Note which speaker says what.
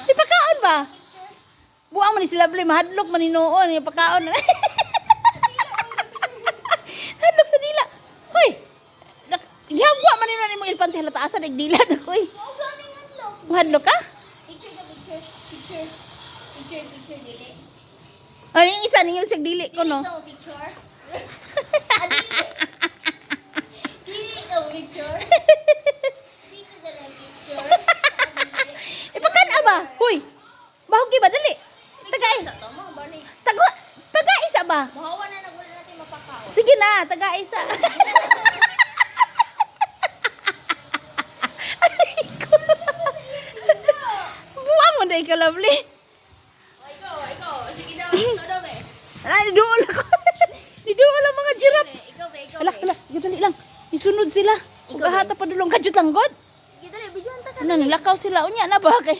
Speaker 1: Ipakaon ba? Buang man ni sila bli, mahadlok man ni noon, ipakaon. Hadlok sa dila. Hoy. Gihagwa man ni noon imong ilpante halata asa nagdila na koy. Mahadlok ka?
Speaker 2: Picture dili.
Speaker 1: Ano yung isa ninyo siya dili ko no?
Speaker 2: Picture. Dili ka picture. Dili ka lang picture.
Speaker 1: Ipakana ba? Hoy. Bahog ba dali? Tagay.
Speaker 2: Sa to mo balik.
Speaker 1: Taga-isa ba?
Speaker 2: Mahawa na nagwala natin mapakaw.
Speaker 1: Sige na, taga-isa. Buang mo dahil ka, lovely.
Speaker 2: Ikaw. Sige daw. Ikaw daw eh.
Speaker 1: Ay, niduol ako. Niduol ang mga giraffe.
Speaker 2: Ikaw.
Speaker 1: Ala, dali lang. Isunod sila. Ugahata pa dulong. Kajut lang, God.
Speaker 2: Sige dali, bigyan ta ka.
Speaker 1: Ano, nilakaw sila. Unya na ba? Kay